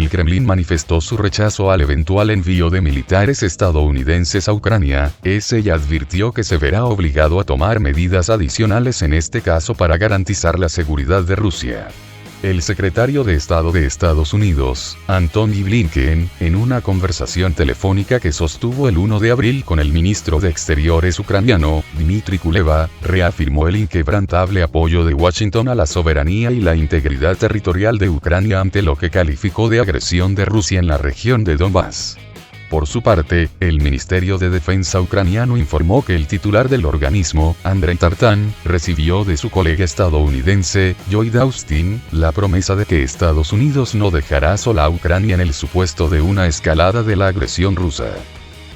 el Kremlin manifestó su rechazo al eventual envío de militares estadounidenses a Ucrania, ella advirtió que se verá obligado a tomar medidas adicionales en este caso para garantizar la seguridad de Rusia. El secretario de Estado de Estados Unidos, Antony Blinken, en una conversación telefónica que sostuvo el 1 de abril con el ministro de Exteriores ucraniano, Dmitry Kuleba, reafirmó el inquebrantable apoyo de Washington a la soberanía y la integridad territorial de Ucrania ante lo que calificó de agresión de Rusia en la región de Donbass. Por su parte, el Ministerio de Defensa ucraniano informó que el titular del organismo, Andrei Tartan, recibió de su colega estadounidense, Lloyd Austin, la promesa de que Estados Unidos no dejará sola a Ucrania en el supuesto de una escalada de la agresión rusa.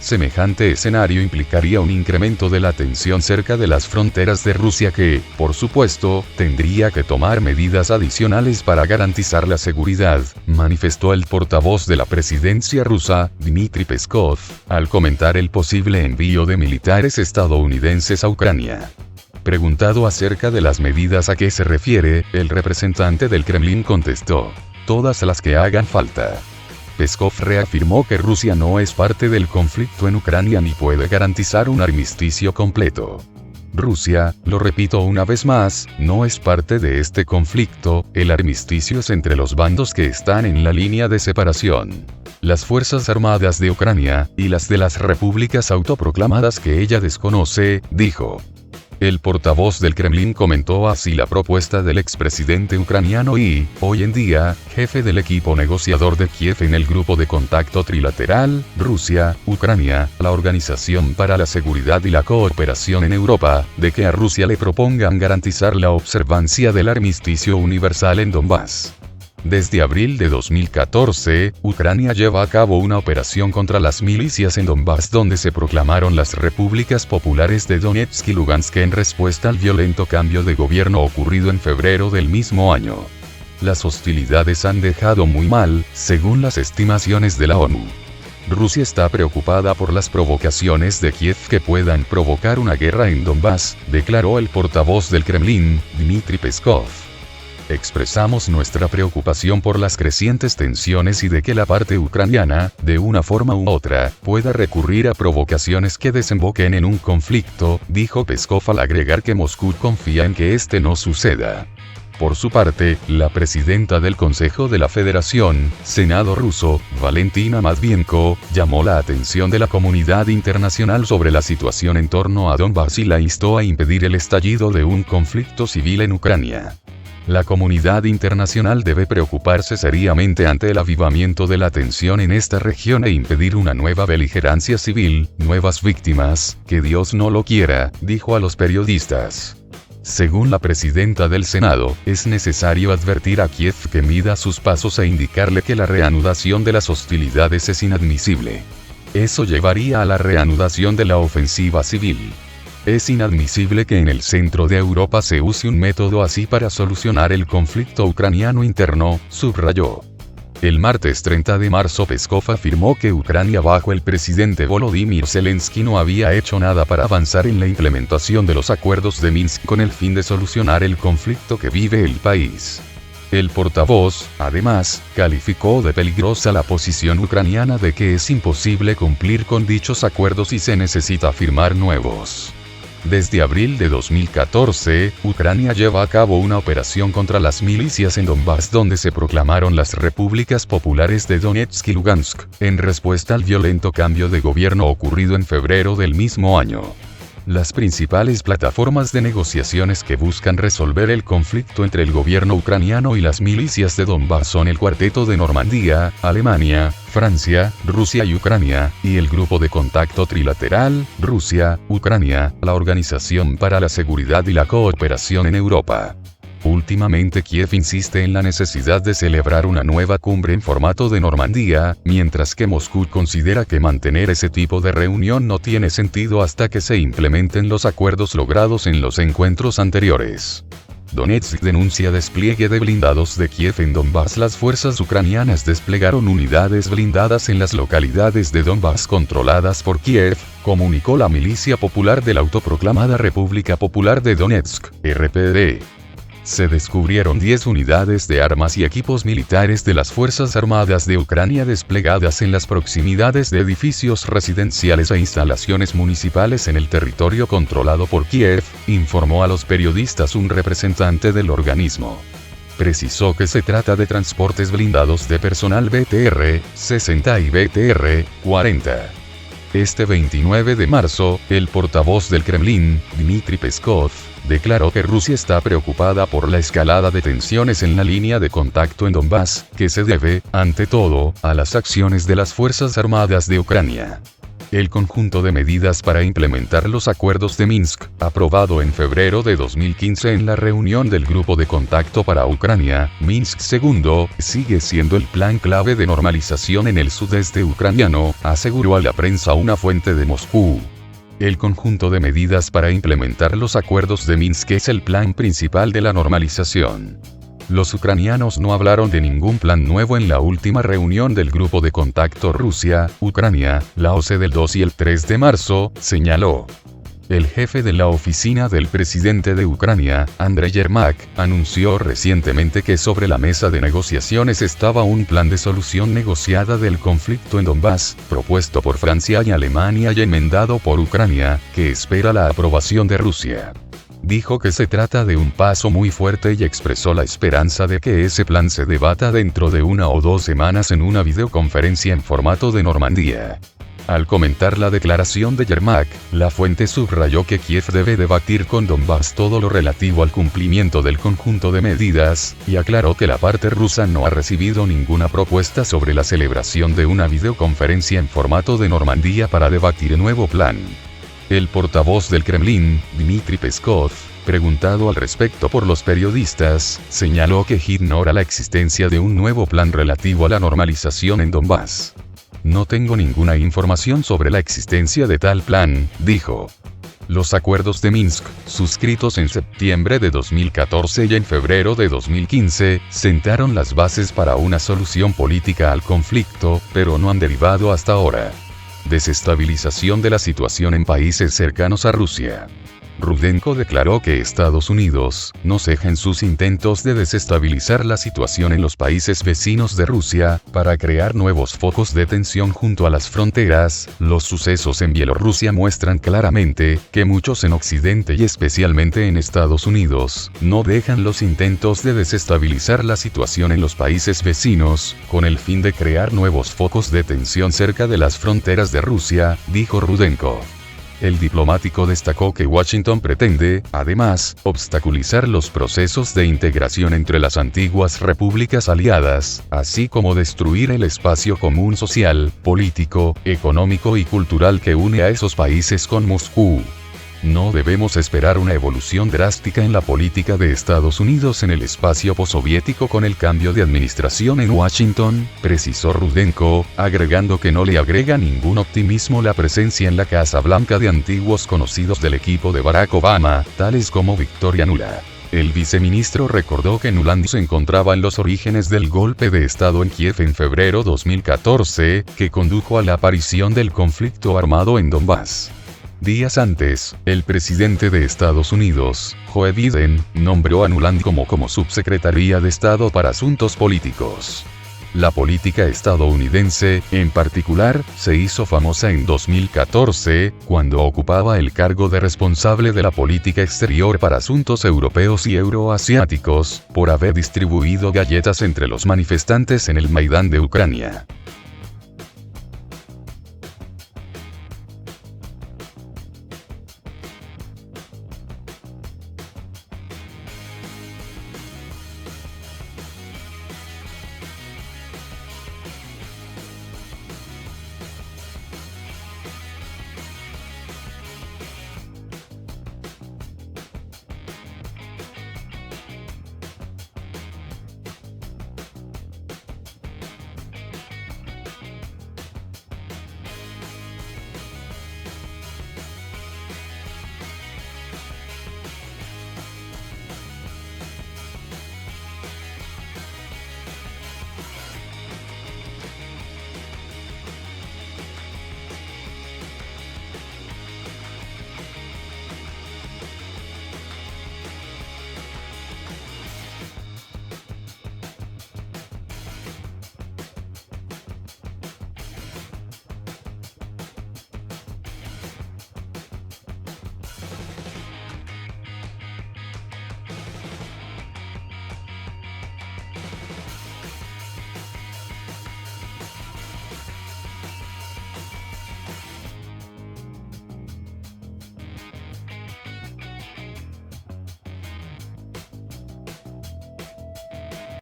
Semejante escenario implicaría un incremento de la tensión cerca de las fronteras de Rusia que, por supuesto, tendría que tomar medidas adicionales para garantizar la seguridad, manifestó el portavoz de la presidencia rusa, Dmitry Peskov, al comentar el posible envío de militares estadounidenses a Ucrania. Preguntado acerca de las medidas a que se refiere, el representante del Kremlin contestó: todas las que hagan falta. Peskov reafirmó que Rusia no es parte del conflicto en Ucrania ni puede garantizar un armisticio completo. Rusia, lo repito una vez más, no es parte de este conflicto, el armisticio es entre los bandos que están en la línea de separación. Las Fuerzas Armadas de Ucrania, y las de las repúblicas autoproclamadas que ella desconoce, dijo. El portavoz del Kremlin comentó así la propuesta del expresidente ucraniano y, hoy en día, jefe del equipo negociador de Kiev en el grupo de contacto trilateral, Rusia, Ucrania, la Organización para la Seguridad y la Cooperación en Europa, de que a Rusia le propongan garantizar la observancia del armisticio universal en Donbass. Desde abril de 2014, Ucrania lleva a cabo una operación contra las milicias en Donbass donde se proclamaron las repúblicas populares de Donetsk y Lugansk en respuesta al violento cambio de gobierno ocurrido en febrero del mismo año. Las hostilidades han dejado muy mal, según las estimaciones de la ONU. Rusia está preocupada por las provocaciones de Kiev que puedan provocar una guerra en Donbass, declaró el portavoz del Kremlin, Dmitry Peskov. Expresamos nuestra preocupación por las crecientes tensiones y de que la parte ucraniana, de una forma u otra, pueda recurrir a provocaciones que desemboquen en un conflicto, dijo Peskov al agregar que Moscú confía en que este no suceda. Por su parte, la presidenta del Consejo de la Federación, Senado ruso, Valentina Matvienko, llamó la atención de la comunidad internacional sobre la situación en torno a Donbass y la instó a impedir el estallido de un conflicto civil en Ucrania. La comunidad internacional debe preocuparse seriamente ante el avivamiento de la tensión en esta región e impedir una nueva beligerancia civil, nuevas víctimas, que Dios no lo quiera, dijo a los periodistas. Según la presidenta del Senado, es necesario advertir a Kiev que mida sus pasos e indicarle que la reanudación de las hostilidades es inadmisible. Eso llevaría a la reanudación de la ofensiva civil. Es inadmisible que en el centro de Europa se use un método así para solucionar el conflicto ucraniano interno, subrayó. El martes 30 de marzo Peskov afirmó que Ucrania bajo el presidente Volodymyr Zelensky no había hecho nada para avanzar en la implementación de los acuerdos de Minsk con el fin de solucionar el conflicto que vive el país. El portavoz, además, calificó de peligrosa la posición ucraniana de que es imposible cumplir con dichos acuerdos y se necesita firmar nuevos. Desde abril de 2014, Ucrania lleva a cabo una operación contra las milicias en Donbass donde se proclamaron las repúblicas populares de Donetsk y Lugansk, en respuesta al violento cambio de gobierno ocurrido en febrero del mismo año. Las principales plataformas de negociaciones que buscan resolver el conflicto entre el gobierno ucraniano y las milicias de Donbass son el Cuarteto de Normandía, Alemania, Francia, Rusia y Ucrania, y el Grupo de Contacto Trilateral, Rusia, Ucrania, la Organización para la Seguridad y la Cooperación en Europa. Últimamente Kiev insiste en la necesidad de celebrar una nueva cumbre en formato de Normandía, mientras que Moscú considera que mantener ese tipo de reunión no tiene sentido hasta que se implementen los acuerdos logrados en los encuentros anteriores. Donetsk denuncia despliegue de blindados de Kiev en Donbass. Las fuerzas ucranianas desplegaron unidades blindadas en las localidades de Donbass controladas por Kiev, comunicó la milicia popular de la autoproclamada República Popular de Donetsk, RPD. se descubrieron 10 unidades de armas y equipos militares de las Fuerzas Armadas de Ucrania desplegadas en las proximidades de edificios residenciales e instalaciones municipales en el territorio controlado por Kiev, informó a los periodistas un representante del organismo. Precisó que se trata de transportes blindados de personal BTR-60 y BTR-40. Este 29 de marzo, el portavoz del Kremlin, Dmitry Peskov, declaró que Rusia está preocupada por la escalada de tensiones en la línea de contacto en Donbass, que se debe, ante todo, a las acciones de las Fuerzas Armadas de Ucrania. El conjunto de medidas para implementar los acuerdos de Minsk, aprobado en febrero de 2015 en la reunión del Grupo de Contacto para Ucrania, Minsk II, sigue siendo el plan clave de normalización en el sudeste ucraniano, aseguró a la prensa una fuente de Moscú. El conjunto de medidas para implementar los acuerdos de Minsk es el plan principal de la normalización. Los ucranianos no hablaron de ningún plan nuevo en la última reunión del Grupo de Contacto Rusia-Ucrania, la OSCE del 2 y el 3 de marzo, señaló. El jefe de la oficina del presidente de Ucrania, Andriy Yermak, anunció recientemente que sobre la mesa de negociaciones estaba un plan de solución negociada del conflicto en Donbass, propuesto por Francia y Alemania y enmendado por Ucrania, que espera la aprobación de Rusia. Dijo que se trata de un paso muy fuerte y expresó la esperanza de que ese plan se debata dentro de 1 o 2 semanas en una videoconferencia en formato de Normandía. Al comentar la declaración de Yermak, la fuente subrayó que Kiev debe debatir con Donbass todo lo relativo al cumplimiento del conjunto de medidas, y aclaró que la parte rusa no ha recibido ninguna propuesta sobre la celebración de una videoconferencia en formato de Normandía para debatir el nuevo plan. El portavoz del Kremlin, Dmitry Peskov, preguntado al respecto por los periodistas, señaló que ignora la existencia de un nuevo plan relativo a la normalización en Donbass. No tengo ninguna información sobre la existencia de tal plan, dijo. Los acuerdos de Minsk, suscritos en septiembre de 2014 y en febrero de 2015, sentaron las bases para una solución política al conflicto, pero no han derivado hasta ahora. Desestabilización de la situación en países cercanos a Rusia. Rudenko declaró que Estados Unidos no ceja en sus intentos de desestabilizar la situación en los países vecinos de Rusia, para crear nuevos focos de tensión junto a las fronteras. Los sucesos en Bielorrusia muestran claramente que muchos en Occidente y especialmente en Estados Unidos, no dejan los intentos de desestabilizar la situación en los países vecinos, con el fin de crear nuevos focos de tensión cerca de las fronteras de Rusia, dijo Rudenko. El diplomático destacó que Washington pretende, además, obstaculizar los procesos de integración entre las antiguas repúblicas aliadas, así como destruir el espacio común social, político, económico y cultural que une a esos países con Moscú. No debemos esperar una evolución drástica en la política de Estados Unidos en el espacio postsoviético con el cambio de administración en Washington, precisó Rudenko, agregando que no le agrega ningún optimismo la presencia en la Casa Blanca de antiguos conocidos del equipo de Barack Obama, tales como Victoria Nuland. El viceministro recordó que Nuland se encontraba en los orígenes del golpe de Estado en Kiev en febrero 2014, que condujo a la aparición del conflicto armado en Donbass. Días antes, el presidente de Estados Unidos, Joe Biden, nombró a Nuland como subsecretaria de Estado para Asuntos Políticos. La política estadounidense, en particular, se hizo famosa en 2014, cuando ocupaba el cargo de responsable de la política exterior para asuntos europeos y euroasiáticos, por haber distribuido galletas entre los manifestantes en el Maidán de Ucrania.